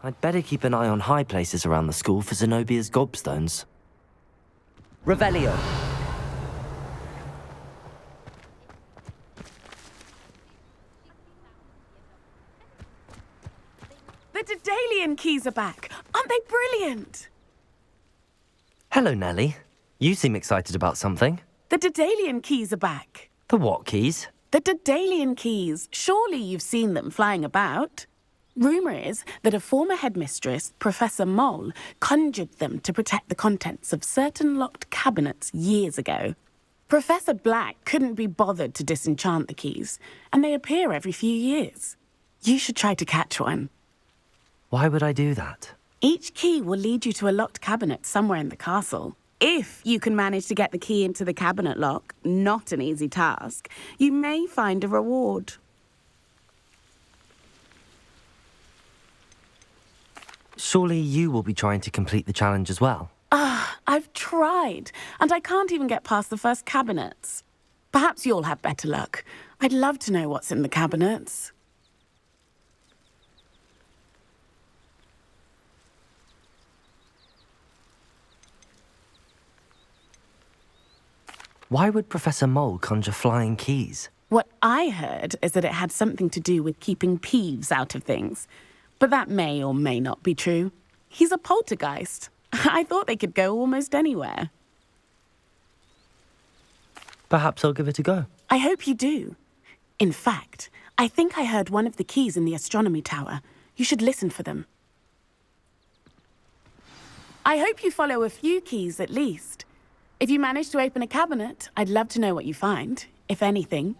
I'd better keep an eye on high places around the school for Zenobia's gobstones. Revelio. The Daedalian keys are back! Aren't they brilliant? Hello, Nellie. You seem excited about something. The Daedalian keys are back. The what keys? The Daedalian keys. Surely you've seen them flying about. Rumour is that a former headmistress, Professor Mole, conjured them to protect the contents of certain locked cabinets years ago. Professor Black couldn't be bothered to disenchant the keys, and they appear every few years. You should try to catch one. Why would I do that? Each key will lead you to a locked cabinet somewhere in the castle. If you can manage to get the key into the cabinet lock, not an easy task, you may find a reward. Surely you will be trying to complete the challenge as well. I've tried, and I can't even get past the first cabinets. Perhaps you'll have better luck. I'd love to know what's in the cabinets. Why would Professor Mole conjure flying keys? What I heard is that it had something to do with keeping Peeves out of things. But that may or may not be true. He's a poltergeist. I thought they could go almost anywhere. Perhaps I'll give it a go. I hope you do. In fact, I think I heard one of the keys in the astronomy tower. You should listen for them. I hope you follow a few keys at least. If you manage to open a cabinet, I'd love to know what you find, if anything.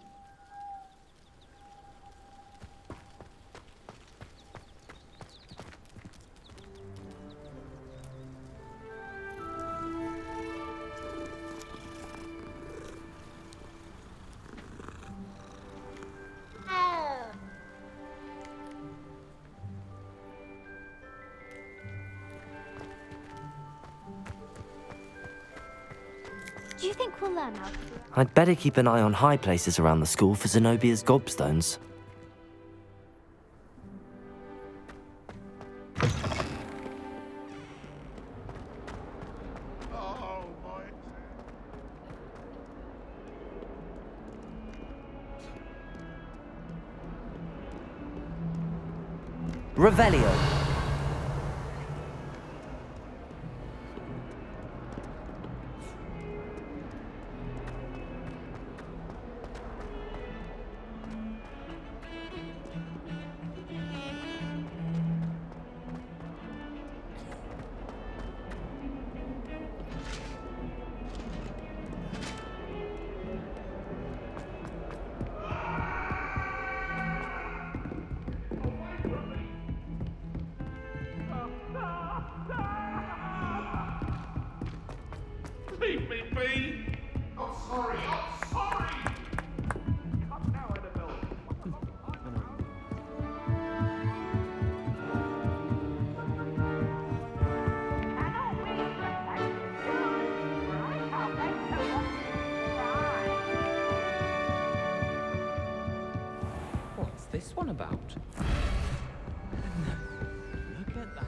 Do you think we'll learn how to do it? I'd better keep an eye on high places around the school for Zenobia's gobstones. Revelio. Leave me be! I'm sorry, I'm sorry! Come now, Annabelle. What's this one about? Look at that.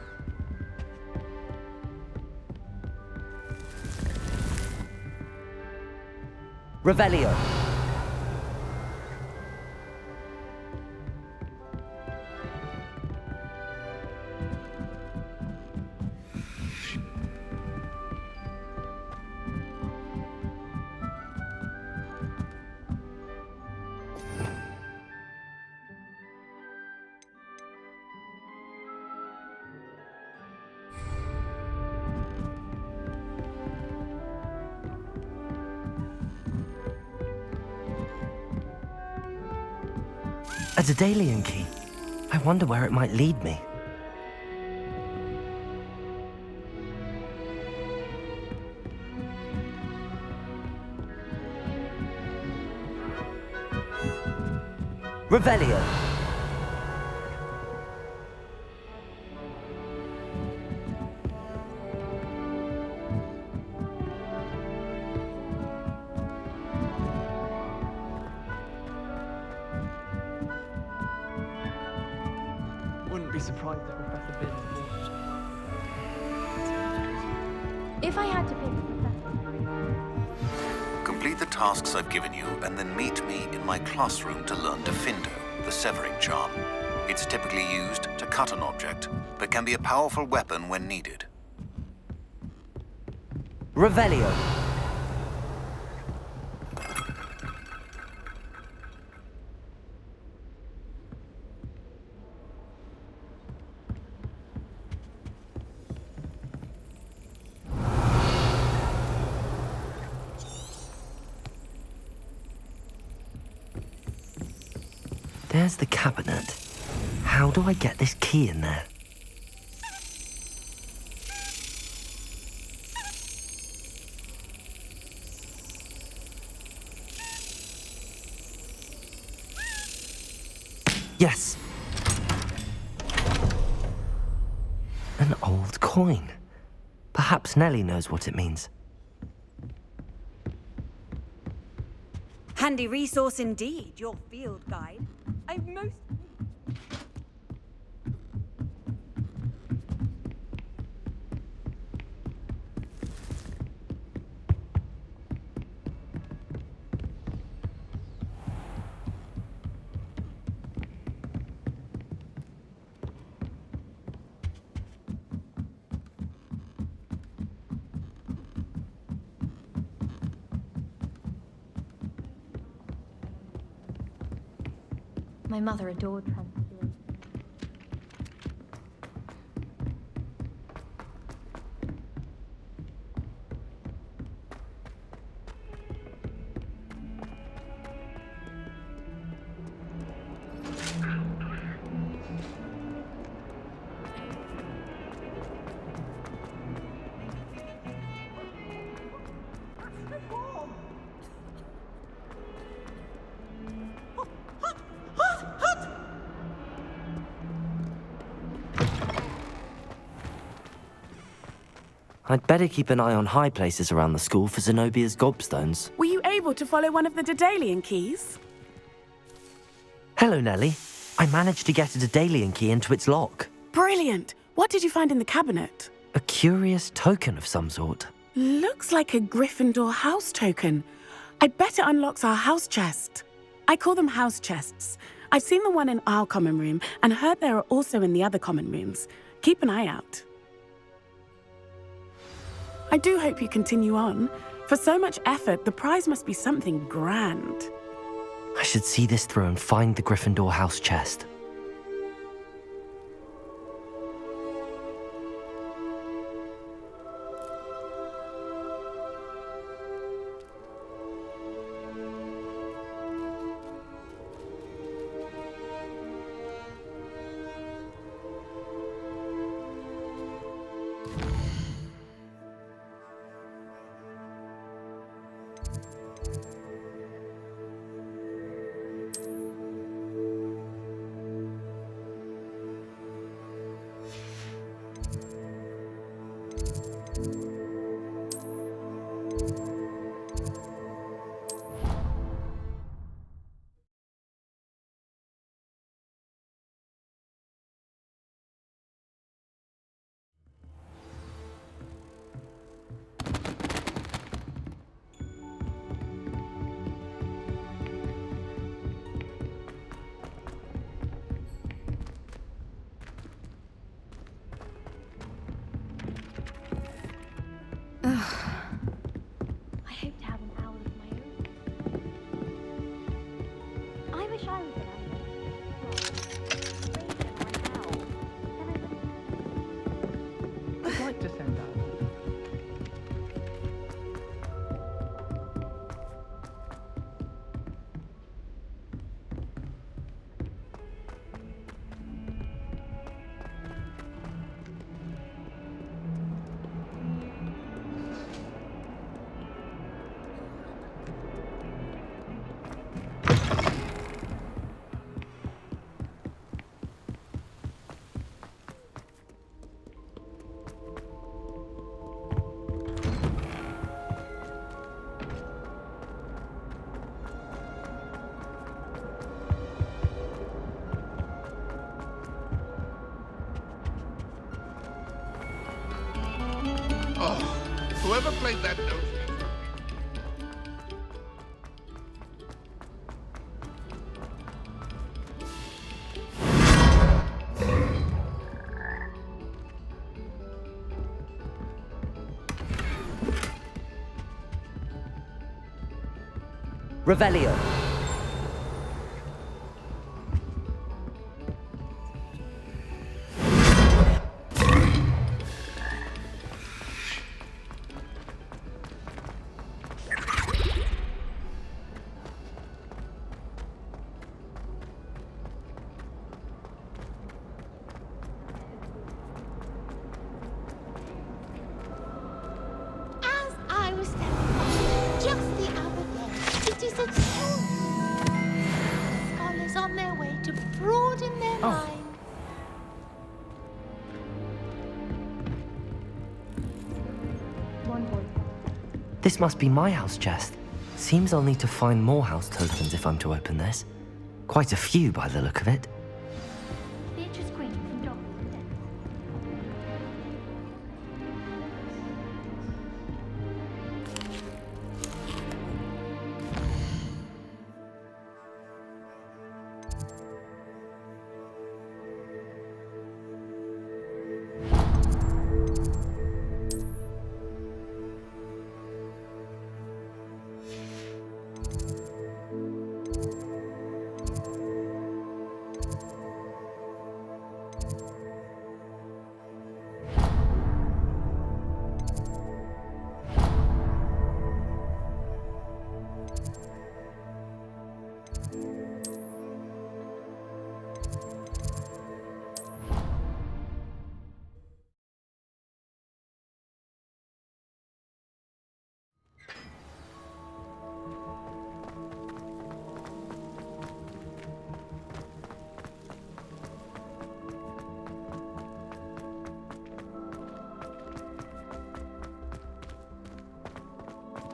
Revelio. A Daedalian key. I wonder where it might lead me. Revelio. Wouldn't be surprised if Professor Bin If I had to pick a professor, Complete the tasks I've given you, and then meet me in my classroom to learn Defindo, the severing charm. It's typically used to cut an object, but can be a powerful weapon when needed. Revelio. There's the cabinet. How do I get this key in there? Yes! An old coin. Perhaps Nellie knows what it means. Handy resource indeed, your field guide. I've most... my mother adored Transfiguration. I'd better keep an eye on high places around the school for Zenobia's gobstones. Were you able to follow one of the Daedalian keys? Hello, Nellie. I managed to get a Daedalian key into its lock. Brilliant! What did you find in the cabinet? A curious token of some sort. Looks like a Gryffindor house token. I bet it unlocks our house chest. I call them house chests. I've seen the one in our common room and heard there are also in the other common rooms. Keep an eye out. I do hope you continue on. For so much effort, the prize must be something grand. I should see this through and find the Gryffindor house chest. I hope to have an owl of my own. I wish I was an owl. I'd like to send out. Whoever played that note. Revelio. As I was stepping up just the other day, it is a tone. Scholars on their way to broaden their minds. One voice. This must be my house chest. Seems I'll need to find more house tokens if I'm to open this. Quite a few by the look of it. Beatrice Green from Doctor.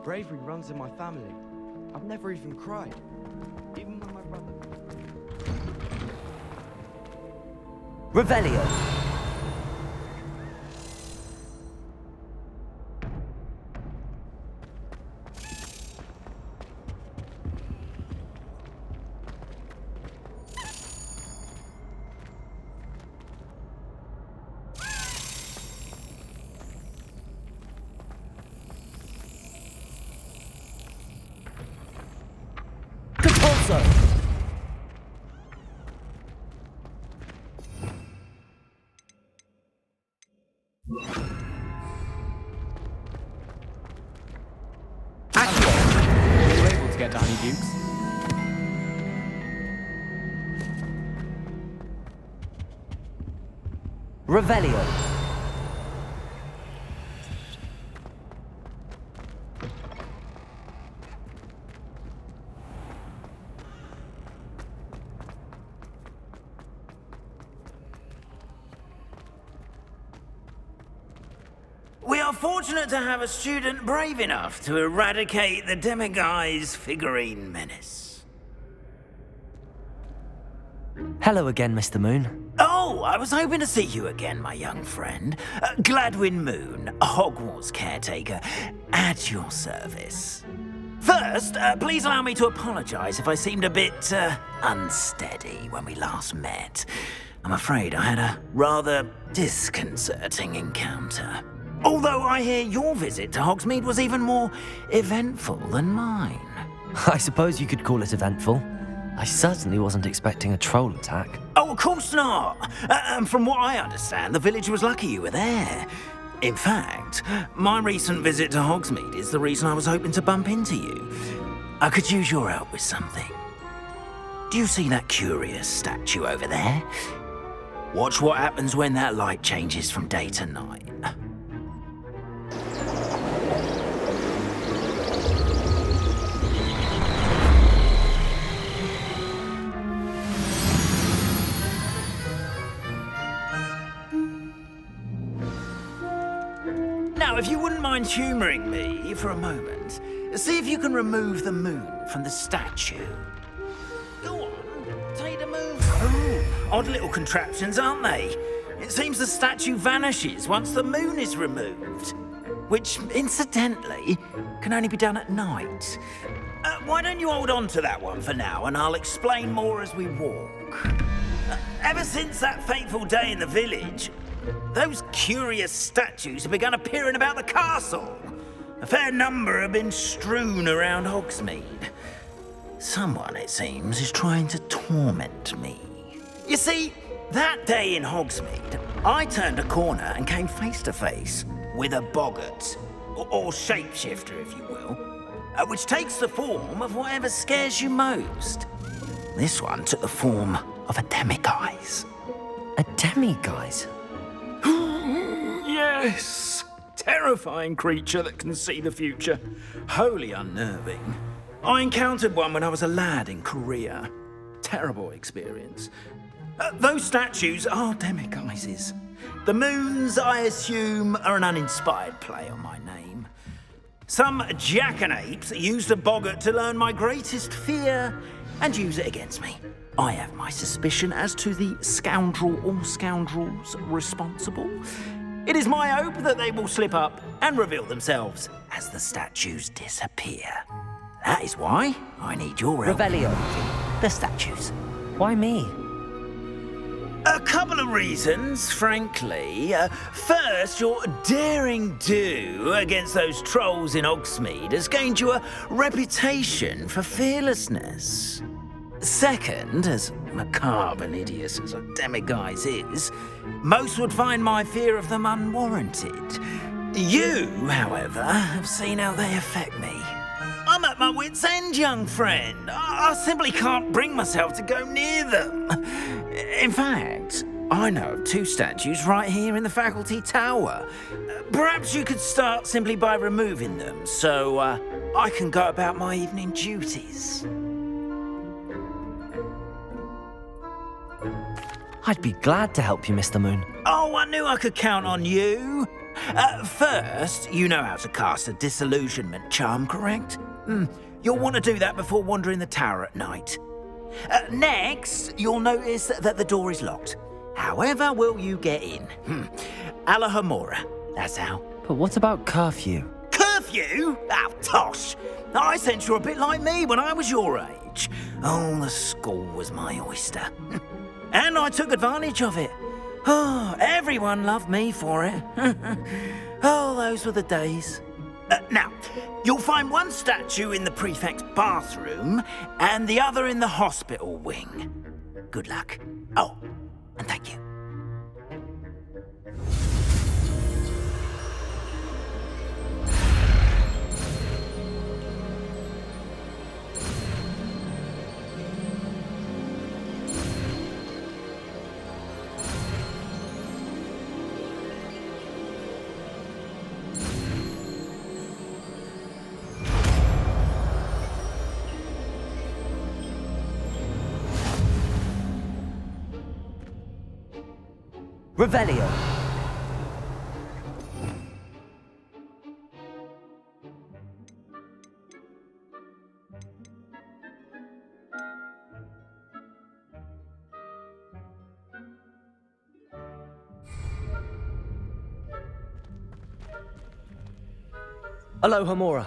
Bravery runs in my family. I've never even cried. Even when my brother... Revelio. Compulso. Were you able to get to Honeydukes? Revelio. We are fortunate to have a student brave enough to eradicate the demiguise figurine menace. Hello again, Mr. Moon. Oh, I was hoping to see you again, my young friend. Gladwin Moon, Hogwarts caretaker, at your service. First, please allow me to apologise if I seemed a bit unsteady when we last met. I'm afraid I had a rather disconcerting encounter. Although I hear your visit to Hogsmeade was even more eventful than mine. I suppose you could call it eventful. I certainly wasn't expecting a troll attack. Oh, of course not. From what I understand, the village was lucky you were there. In fact, my recent visit to Hogsmeade is the reason I was hoping to bump into you. I could use your help with something. Do you see that curious statue over there? Watch what happens when that light changes from day to night. Now, if you wouldn't mind humouring me for a moment, see if you can remove the moon from the statue. Go on, take the moon. Oh, odd little contraptions, aren't they? It seems the statue vanishes once the moon is removed. which, incidentally, can only be done at night. Why don't you hold on to that one for now, and I'll explain more as we walk. Ever since that fateful day in the village, those curious statues have begun appearing about the castle. A fair number have been strewn around Hogsmeade. Someone, it seems, is trying to torment me. You see, that day in Hogsmeade, I turned a corner and came face to face with a boggart, or shapeshifter, if you will, which takes the form of whatever scares you most. This one took the form of a demiguise. A demiguise? Yes! Terrifying creature that can see the future. Wholly unnerving. I encountered one when I was a lad in Korea. Terrible experience. Those statues are demiguises. The moons, I assume, are an uninspired play on my name. Some jackanapes used a boggart to learn my greatest fear and use it against me. I have my suspicion as to the scoundrel or scoundrels responsible. It is my hope that they will slip up and reveal themselves as the statues disappear. That is why I need your help. Revelio. The statues. Why me? A couple of reasons, frankly. First, your daring do against those trolls in Hogsmeade has gained you a reputation for fearlessness. Second, as macabre and hideous as a demiguise is, most would find my fear of them unwarranted. You, however, have seen how they affect me. I'm at my wit's end, young friend. I simply can't bring myself to go near them. In fact, I know of two statues right here in the faculty tower. Perhaps you could start simply by removing them, so I can go about my evening duties. I'd be glad to help you, Mr. Moon. Oh, I knew I could count on you. First, you know how to cast a disillusionment charm, correct? You'll want to do that before wandering the tower at night. Next, you'll notice that the door is locked. However will you get in? Alahomora, that's how. But what about curfew? Curfew? Oh, tosh. I sense you're a bit like me when I was your age. Oh, the school was my oyster. And I took advantage of it. Oh, everyone loved me for it. Oh, those were the days. Now, you'll find one statue in the prefect's bathroom and the other in the hospital wing. Good luck. Oh, and thank you. Revelio. Alohomora.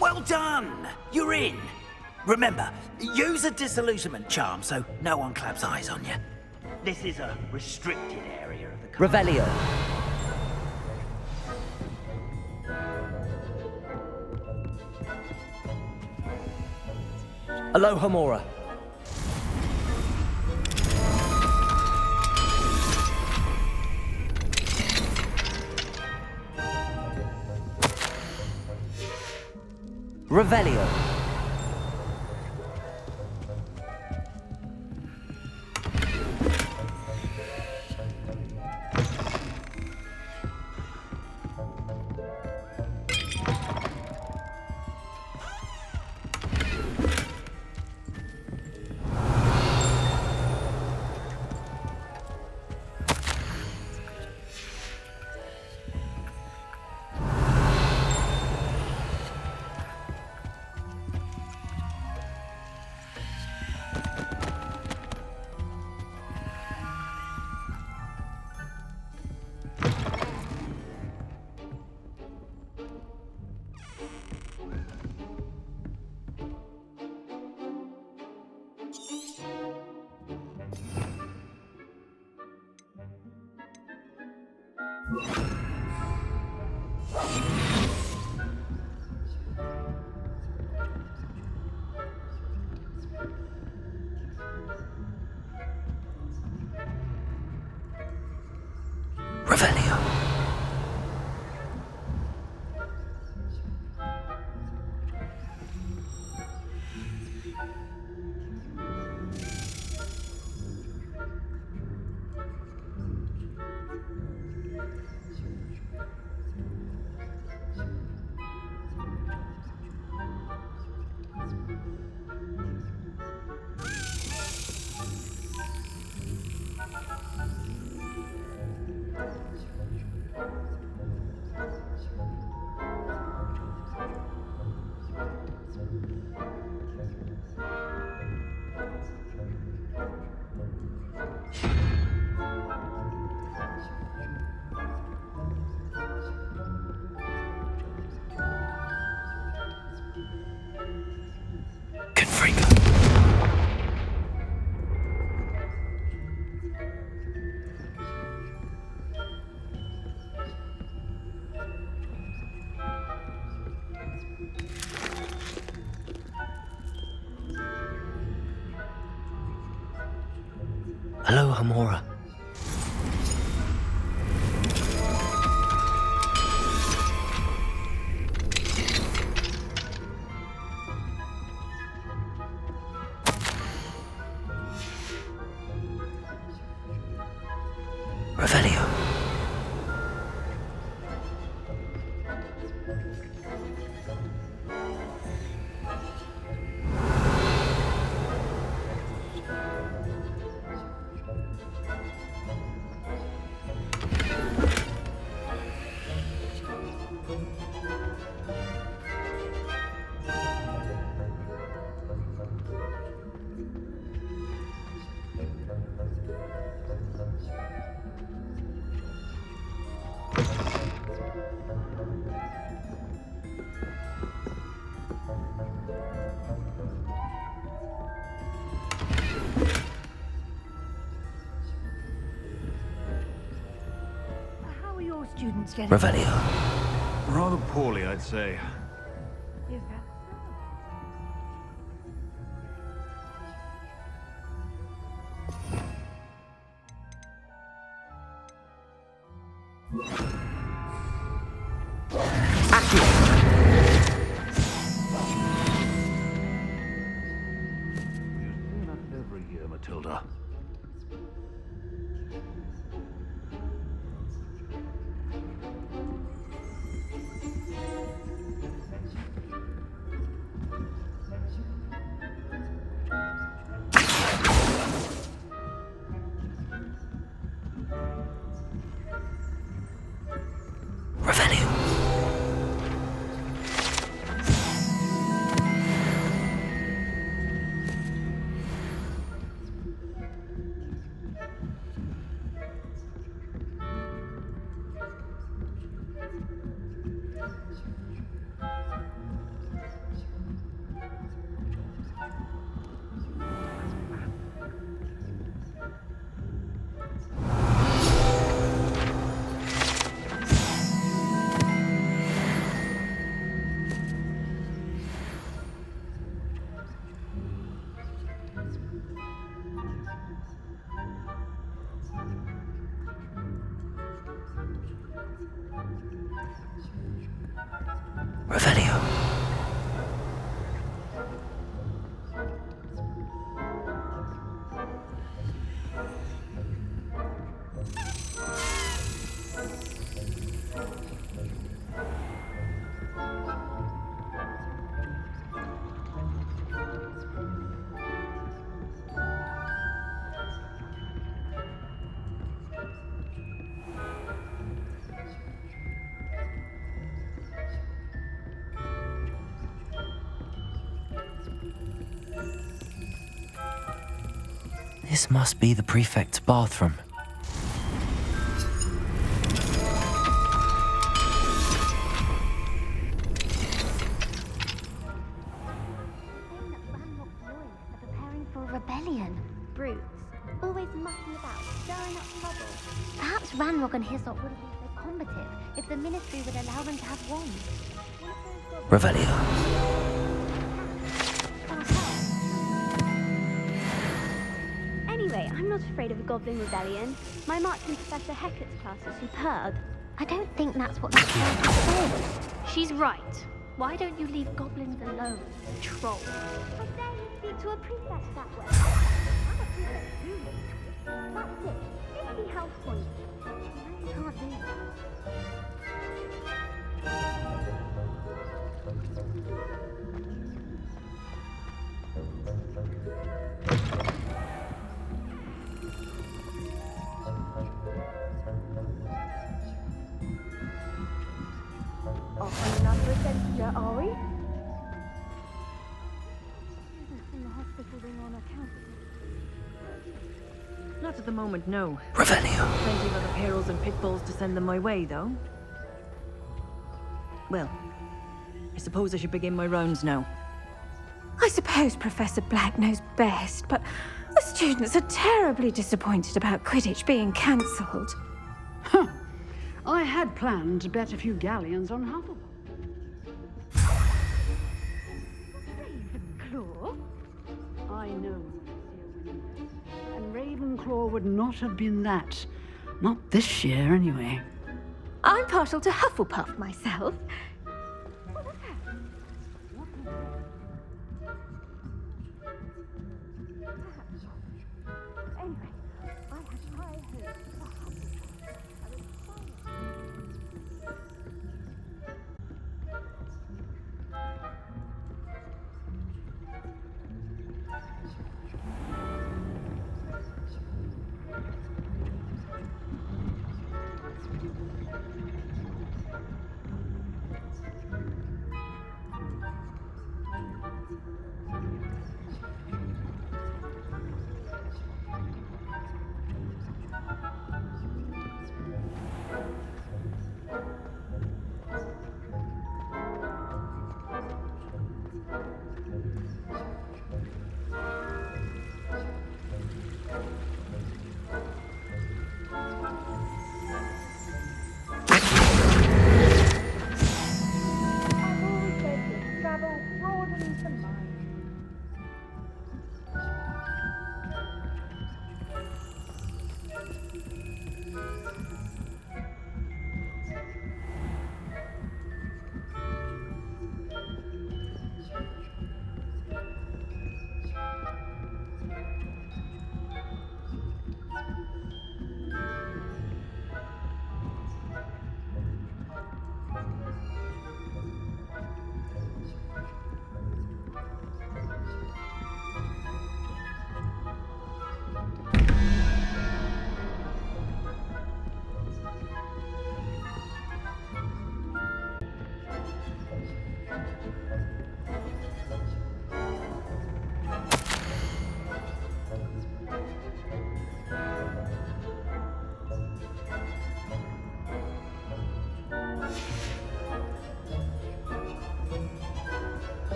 Well done! You're in. Remember, use a disillusionment charm so no one claps eyes on you. This is a restricted area of the castle. Revelio. Alohomora. Revelio. Revelio. Alohomora. Revelio. How are your students getting? Revelio. Rather poorly, I'd say. Is that Every year, Matilda. Revelio. Revelio. This must be the prefect's bathroom. Preparing for a rebellion. Brutes, always mucking about, stirring up trouble. Perhaps Ranrock and Hyssop would have been so combative if the Ministry would allow them to have wands. Revelio. Anyway, I'm not afraid of a goblin rebellion. My march in Professor Hecat's class is superb. I don't think that's what the said. She's right. Why don't you leave goblins alone, troll? How dare you speak to a prefect that way? I'm a prefect too. That's it. 50 health points. You can't do that. Off on another adventure, are we? In the hospital room on account. Not at the moment, no. Revelio. Plenty of other perils and pitfalls to send them my way, though. Well, I suppose I should begin my rounds now. I suppose Professor Black knows best, but the students are terribly disappointed about Quidditch being cancelled. Huh. I had planned to bet a few galleons on Hufflepuff. Ravenclaw? I know, and Ravenclaw would not have been that. Not this year, anyway. I'm partial to Hufflepuff myself. Anyway, I have high hopes for Hufflepuff.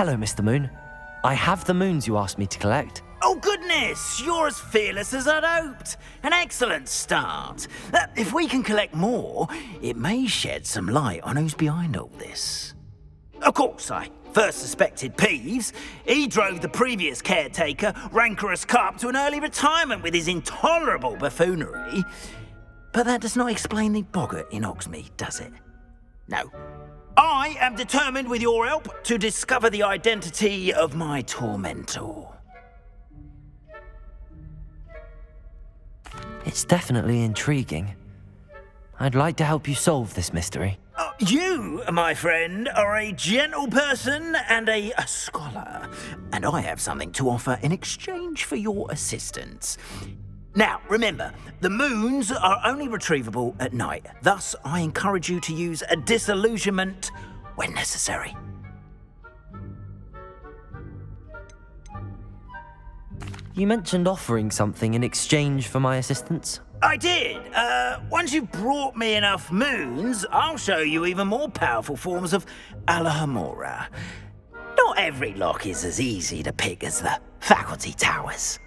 Hello, Mr. Moon. I have the moons you asked me to collect. Oh, goodness! You're as fearless as I'd hoped. An excellent start. If we can collect more, it may shed some light on who's behind all this. Of course, I first suspected Peeves. He drove the previous caretaker, rancorous Carp, to an early retirement with his intolerable buffoonery. But that does not explain the boggart in Hogsmeade, does it? No. I am determined, with your help, to discover the identity of my tormentor. It's definitely intriguing. I'd like to help you solve this mystery. You, my friend, are a gentle person and a scholar, and I have something to offer in exchange for your assistance. Now, remember, the moons are only retrievable at night. Thus, I encourage you to use a disillusionment when necessary. You mentioned offering something in exchange for my assistance. I did. Once you've brought me enough moons, I'll show you even more powerful forms of Alahamora. Not every lock is as easy to pick as the faculty towers.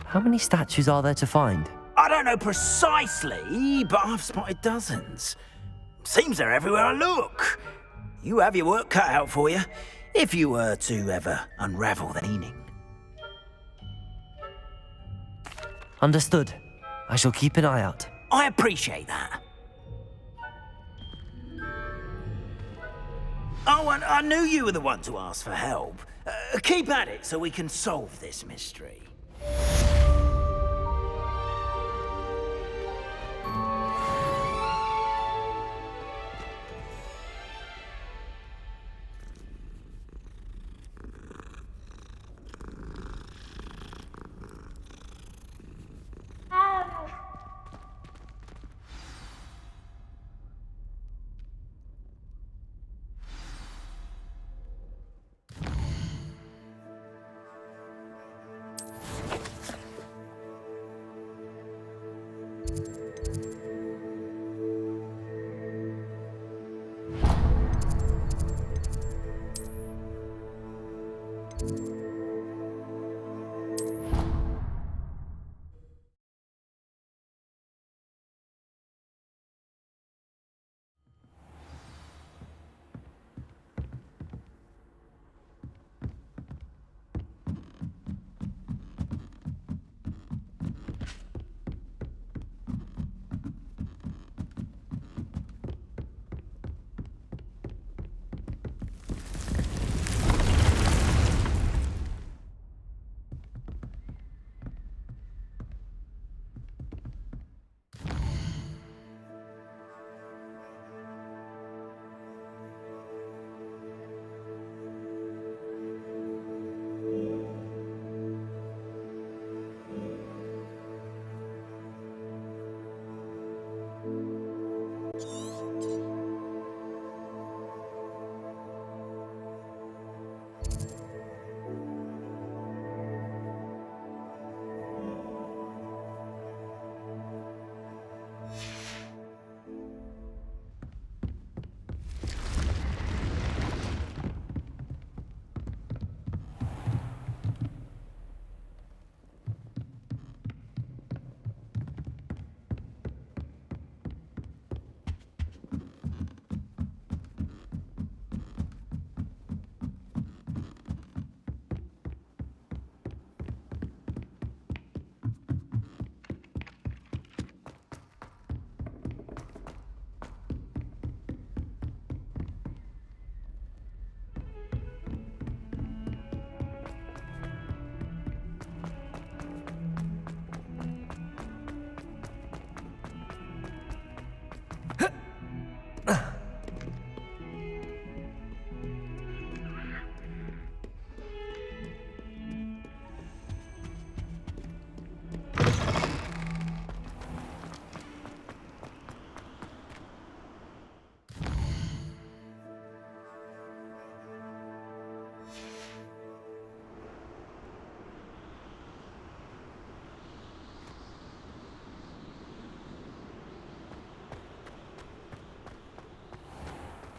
How many statues are there to find? I don't know precisely, but I've spotted dozens. Seems they're everywhere I look. You have your work cut out for you, if you were to ever unravel the meaning. Understood. I shall keep an eye out. I appreciate that. Oh, and I knew you were the one to ask for help. Keep at it so we can solve this mystery.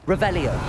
Revelio.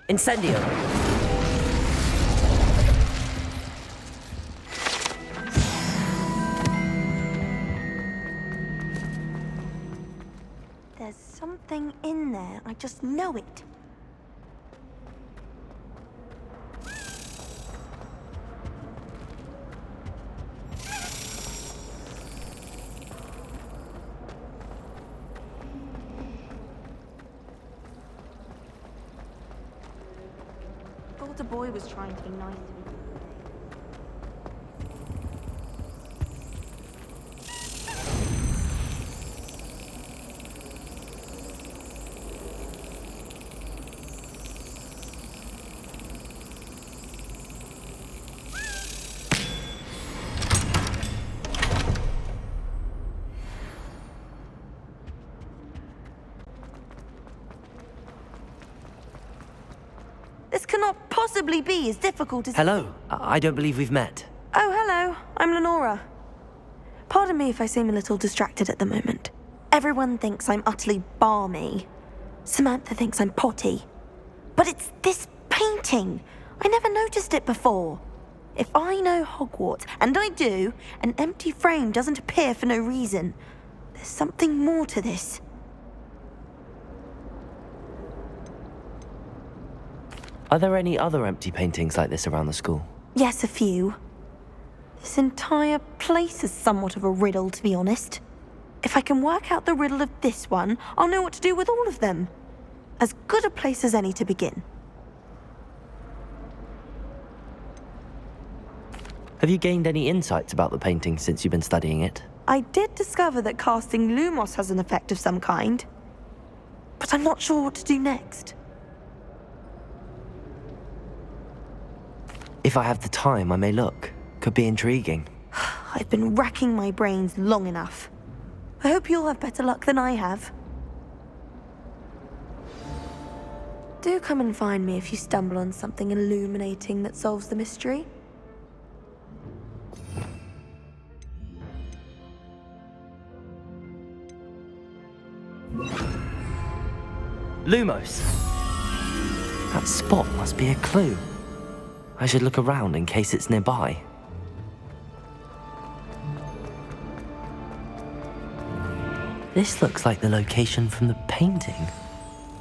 Incendio. There's something in there. I just know it. Thought the boy was trying to be nice to me. This cannot possibly be as difficult as... Hello. I don't believe we've met. Oh, hello. I'm Lenora. Pardon me if I seem a little distracted at the moment. Everyone thinks I'm utterly balmy. Samantha thinks I'm potty. But it's this painting. I never noticed it before. If I know Hogwarts, and I do, an empty frame doesn't appear for no reason. There's something more to this. Are there any other empty paintings like this around the school? Yes, a few. This entire place is somewhat of a riddle, to be honest. If I can work out the riddle of this one, I'll know what to do with all of them. As good a place as any to begin. Have you gained any insights about the painting since you've been studying it? I did discover that casting Lumos has an effect of some kind. But I'm not sure what to do next. If I have the time, I may look. Could be intriguing. I've been racking my brains long enough. I hope you'll have better luck than I have. Do come and find me if you stumble on something illuminating that solves the mystery. Lumos! That spot must be a clue. I should look around in case it's nearby. This looks like the location from the painting.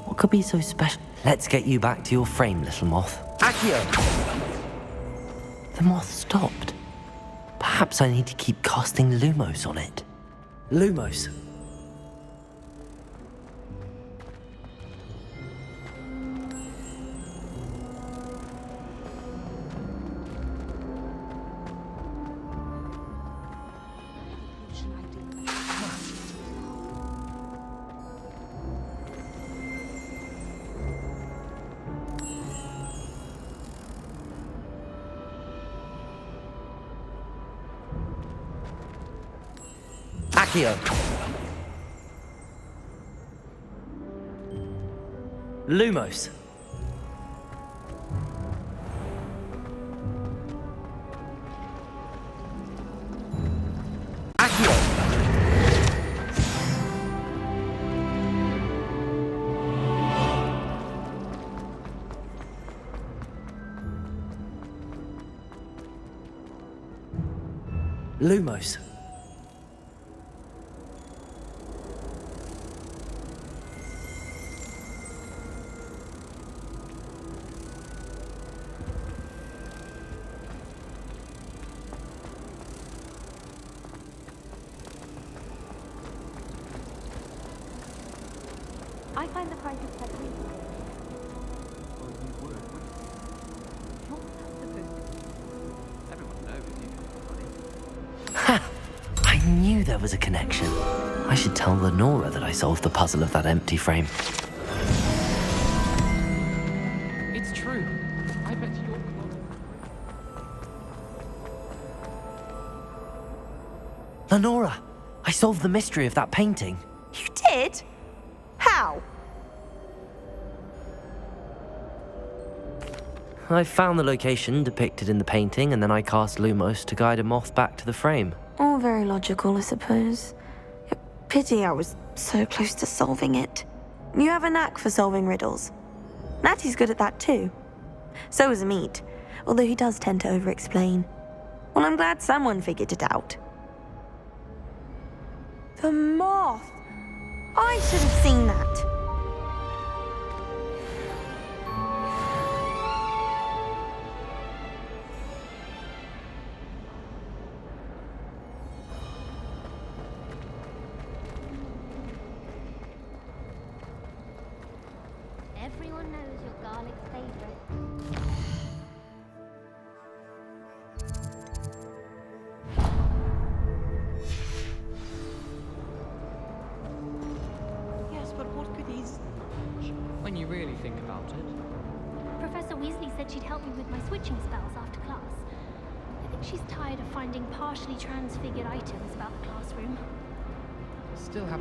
What could be so special? Let's get you back to your frame, little moth. Accio! The moth stopped. Perhaps I need to keep casting Lumos on it. Lumos. Accio. Lumos. Accio. Lumos. find the prices quite reasonable. Well, you would, wouldn't you? You're not supposed to. Everyone knows you got money. Ha! I knew there was a connection. I should tell Lenora that I solved the puzzle of that empty frame. It's true. I bet you're Lenora! I solved the mystery of that painting. You did? How? I found the location depicted in the painting, and then I cast Lumos to guide a moth back to the frame. All very logical, I suppose. Pity I was so close to solving it. You have a knack for solving riddles. Natty's good at that too. So is Amit, although he does tend to over-explain. Well, I'm glad someone figured it out. The moth! I should have seen that. Everyone knows your garlic's favorite. Yes, but what could these... when you really think about it. Professor Weasley said she'd help me with my switching spells after class. I think she's tired of finding partially transfigured items about the classroom. Still have a